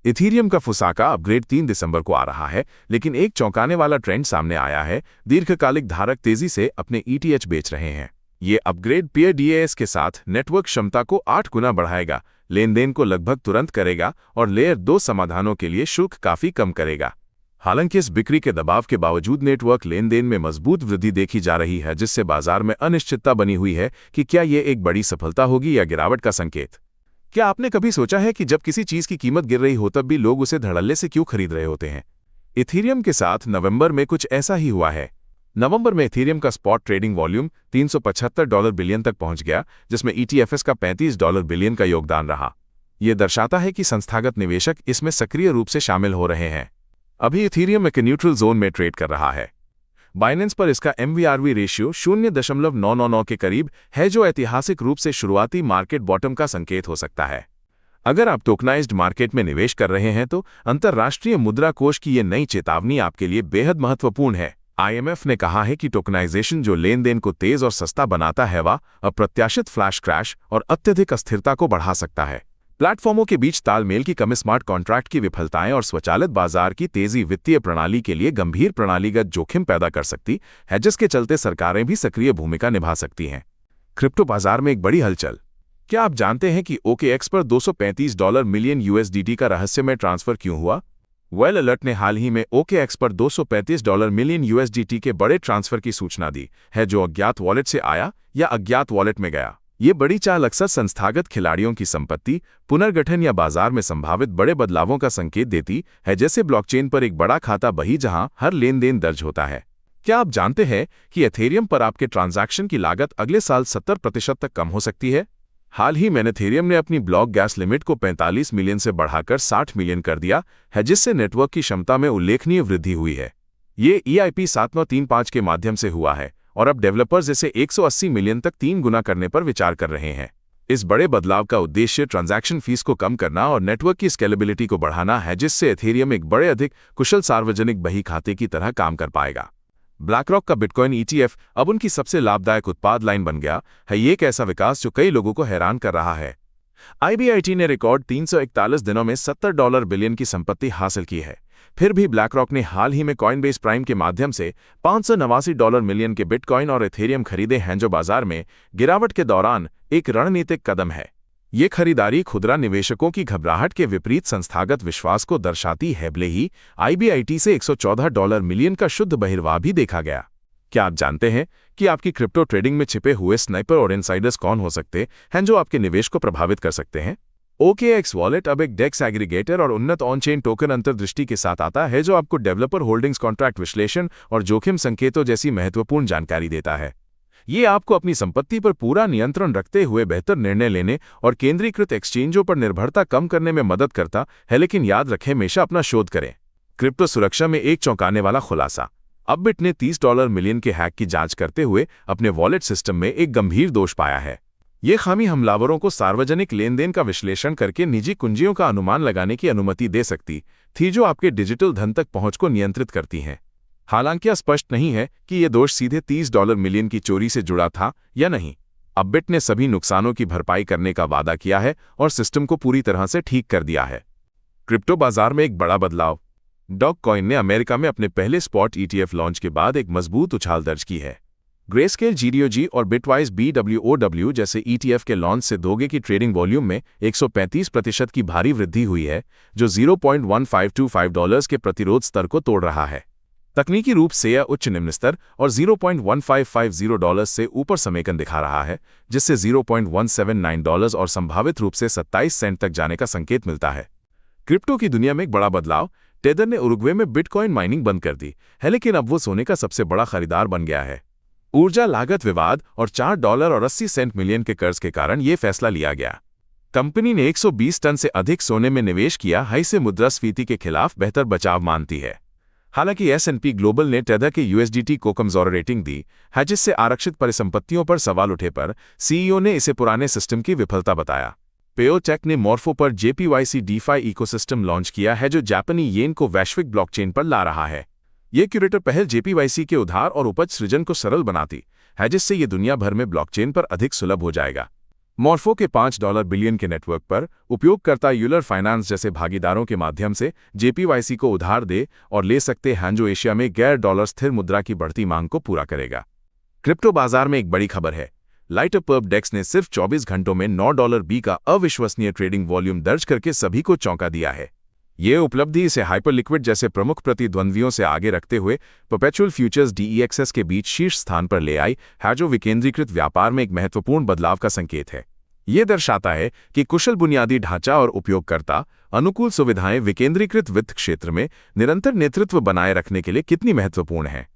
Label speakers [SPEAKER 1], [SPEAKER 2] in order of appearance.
[SPEAKER 1] Ethereum का फुसाका upgrade 3 दिसंबर को आ रहा है, लेकिन एक चौंकाने वाला ट्रेंड सामने आया है। दीर्घकालिक धारक तेजी से अपने ईटीएच बेच रहे हैं। ये अपग्रेड पेयर डीएएस के साथ नेटवर्क क्षमता को 8 गुना बढ़ाएगा, लेनदेन को लगभग तुरंत करेगा और लेयर 2 समाधानों के लिए शुल्क काफी कम करेगा। हालांकि इस बिक्री के दबाव के बावजूद नेटवर्क लेनदेन में मजबूत वृद्धि देखी जा रही है, जिससे बाजार में अनिश्चितता बनी हुई है कि क्या ये एक बड़ी सफलता होगी या गिरावट का संकेत। क्या आपने कभी सोचा है कि जब किसी चीज की कीमत गिर रही हो तब भी लोग उसे धड़ल्ले से क्यों खरीद रहे होते हैं? इथीरियम के साथ नवंबर में कुछ ऐसा ही हुआ है। नवंबर में इथीरियम का स्पॉट ट्रेडिंग वॉल्यूम $375 बिलियन तक पहुंच गया, जिसमें ईटीएफएस का $35 बिलियन का योगदान रहा। यह दर्शाता है कि संस्थागत निवेशक इसमें सक्रिय रूप से शामिल हो रहे हैं। अभी इथीरियम एक न्यूट्रल जोन में ट्रेड कर रहा है। बाइनेंस पर इसका MVRV रेशियो 0.999 के करीब है, जो ऐतिहासिक रूप से शुरुआती मार्केट बॉटम का संकेत हो सकता है। अगर आप टोकनाइज्ड मार्केट में निवेश कर रहे हैं तो अंतर्राष्ट्रीय मुद्रा कोष की ये नई चेतावनी आपके लिए बेहद महत्वपूर्ण है। IMF ने कहा है कि टोकनाइजेशन जो लेनदेन को तेज और सस्ता बनाता है, वह अप्रत्याशित फ्लैश क्रैश और अत्यधिक अस्थिरता को बढ़ा सकता है। प्लेटफॉर्मों के बीच तालमेल की कमी, स्मार्ट कॉन्ट्रैक्ट की विफलताएं और स्वचालित बाजार की तेजी वित्तीय प्रणाली के लिए गंभीर प्रणालीगत जोखिम पैदा कर सकती है, जिसके चलते सरकारें भी सक्रिय भूमिका निभा सकती हैं। क्रिप्टो बाजार में एक बड़ी हलचल। क्या आप जानते हैं कि OKX पर $235 मिलियन USDT का रहस्यमय ट्रांसफर क्यों हुआ? वेल अलर्ट ने हाल ही में OKX पर $235 मिलियन USDT के बड़े ट्रांसफर की सूचना दी है, जो अज्ञात वॉलेट से आया या अज्ञात वॉलेट में गया। ये बड़ी चाल अक्सर संस्थागत खिलाड़ियों की संपत्ति पुनर्गठन या बाजार में संभावित बड़े बदलावों का संकेत देती है, जैसे ब्लॉकचेन पर एक बड़ा खाता बही जहां हर लेनदेन दर्ज होता है। क्या आप जानते हैं कि एथेरियम पर आपके ट्रांजैक्शन की लागत अगले साल 70% तक कम हो सकती है? हाल ही में एथेरियम ने अपनी ब्लॉक गैस लिमिट को 45 मिलियन से बढ़ाकर 60 मिलियन कर दिया है, जिससे नेटवर्क की क्षमता में उल्लेखनीय वृद्धि हुई है। ये EIP 7935 के माध्यम से हुआ है और अब डेवलपर्स इसे 180 मिलियन तक 3 गुना करने पर विचार कर रहे हैं। इस बड़े बदलाव का उद्देश्य ट्रांजैक्शन फीस को कम करना और नेटवर्क की स्केलेबिलिटी को बढ़ाना है, जिससे एथेरियम एक बड़े अधिक कुशल सार्वजनिक बही खाते की तरह काम कर पाएगा। ब्लैकरॉक का बिटकॉइन ETF अब उनकी सबसे लाभदायक उत्पाद लाइन बन गया है। ये एक ऐसा विकास जो कई लोगों को हैरान कर रहा है। IBIT ने रिकॉर्ड 341 दिनों में $70 बिलियन की संपत्ति हासिल की है। फिर भी ब्लैकरॉक ने हाल ही में कॉइनबेस प्राइम के माध्यम से $589 मिलियन के बिटकॉइन और एथेरियम खरीदे हैं, जो बाजार में गिरावट के दौरान एक रणनीतिक कदम है। ये खरीदारी खुदरा निवेशकों की घबराहट के विपरीत संस्थागत विश्वास को दर्शाती है। भले ही IBIT से $114 मिलियन का शुद्ध बहिर्वाह भी देखा गया। क्या आप जानते हैं कि आपकी क्रिप्टो ट्रेडिंग में छिपे हुए स्नाइपर और इनसाइडर्स कौन हो सकते हैं, जो आपके निवेश को प्रभावित कर सकते हैं? OKX वॉलेट अब एक डेक्स एग्रीगेटर और उन्नत ऑन-चेन टोकन अंतर्दृष्टि के साथ आता है, जो आपको डेवलपर होल्डिंग्स, कॉन्ट्रैक्ट विश्लेषण और जोखिम संकेतों जैसी महत्वपूर्ण जानकारी देता है। ये आपको अपनी संपत्ति पर पूरा नियंत्रण रखते हुए बेहतर निर्णय लेने और केंद्रीकृत एक्सचेंजों पर निर्भरता कम करने में मदद करता है। लेकिन याद रखें, हमेशा अपना शोध करें। क्रिप्टो सुरक्षा में एक चौंकाने वाला खुलासा। अपबिट ने $30 मिलियन के हैक की जांच करते हुए अपने वॉलेट सिस्टम में एक गंभीर दोष पाया है। ये खामी हमलावरों को सार्वजनिक लेनदेन का विश्लेषण करके निजी कुंजियों का अनुमान लगाने की अनुमति दे सकती थी, जो आपके डिजिटल धन तक पहुंच को नियंत्रित करती हैं। हालांकि यह स्पष्ट नहीं है कि यह दोष सीधे $30 मिलियन की चोरी से जुड़ा था या नहीं। अपबिट ने सभी नुकसानों की भरपाई करने का वादा किया है और सिस्टम को पूरी तरह से ठीक कर दिया है। क्रिप्टो बाजार में एक बड़ा बदलाव। डॉगकॉइन ने अमेरिका में अपने पहले स्पॉट ETF लॉन्च के बाद एक मजबूत उछाल दर्ज की है। ग्रेस्केल GDOG और बिटवाइज BWOW जैसे ETF के लॉन्च से दोगे की ट्रेडिंग वॉल्यूम में 135% की भारी वृद्धि हुई है, जो $0.1525 के प्रतिरोध स्तर को तोड़ रहा है। तकनीकी रूप से यह उच्च निम्न स्तर और $0.1550 से ऊपर समेकन दिखा रहा है, जिससे $0.179 और संभावित रूप से 27 सेंट तक जाने का संकेत मिलता है। क्रिप्टो की दुनिया में एक बड़ा बदलाव। टेदर ने उरुग्वे में बिटकॉइन माइनिंग बंद कर दी है, लेकिन अब वो सोने का सबसे बड़ा खरीदार बन गया है। ऊर्जा लागत विवाद और $4.80 मिलियन के कर्ज के कारण ये फैसला लिया गया। कंपनी ने 120 टन से अधिक सोने में निवेश किया है, इसे मुद्रास्फीति के खिलाफ बेहतर बचाव मानती है। हालांकि S&P ग्लोबल ने टेदर के USDT को कमजोर रेटिंग दी है, जिससे आरक्षित परिसंपत्तियों पर सवाल उठे पर CEO ने इसे पुराने सिस्टम की विफलता बताया। पेयोटेक ने मॉर्फो पर JPYC DeFi इकोसिस्टम लॉन्च किया है, जो जापानी येन को वैश्विक ब्लॉकचेन पर ला रहा है। ये क्यूरेटर पहल JPYC के उधार और उपज सृजन को सरल बनाती है, जिससे ये दुनिया भर में ब्लॉकचेन पर अधिक सुलभ हो जाएगा। मॉर्फो के $5 बिलियन के नेटवर्क पर उपयोगकर्ता यूलर फाइनेंस जैसे भागीदारों के माध्यम से जेपीवाईसी को उधार दे और ले सकते हैं, जो एशिया में गैर डॉलर स्थिर मुद्रा की बढ़ती मांग को पूरा करेगा। क्रिप्टो बाजार में एक बड़ी खबर है। लाइटरपर्प डेक्स ने सिर्फ 24 घंटों में $9 का अविश्वसनीय ट्रेडिंग वॉल्यूम दर्ज करके सभी को चौंका दिया है। ये उपलब्धि इसे हाइपरलिक्विड जैसे प्रमुख प्रतिद्वंद्वियों से आगे रखते हुए परपेचुअल फ्यूचर्स DEXs के बीच शीर्ष स्थान पर ले आई है, जो विकेंद्रीकृत व्यापार में एक महत्वपूर्ण बदलाव का संकेत है। ये दर्शाता है कि कुशल बुनियादी ढांचा और उपयोगकर्ता अनुकूल सुविधाएं विकेंद्रीकृत वित्त क्षेत्र में निरंतर नेतृत्व बनाए रखने के लिए कितनी महत्वपूर्ण हैं।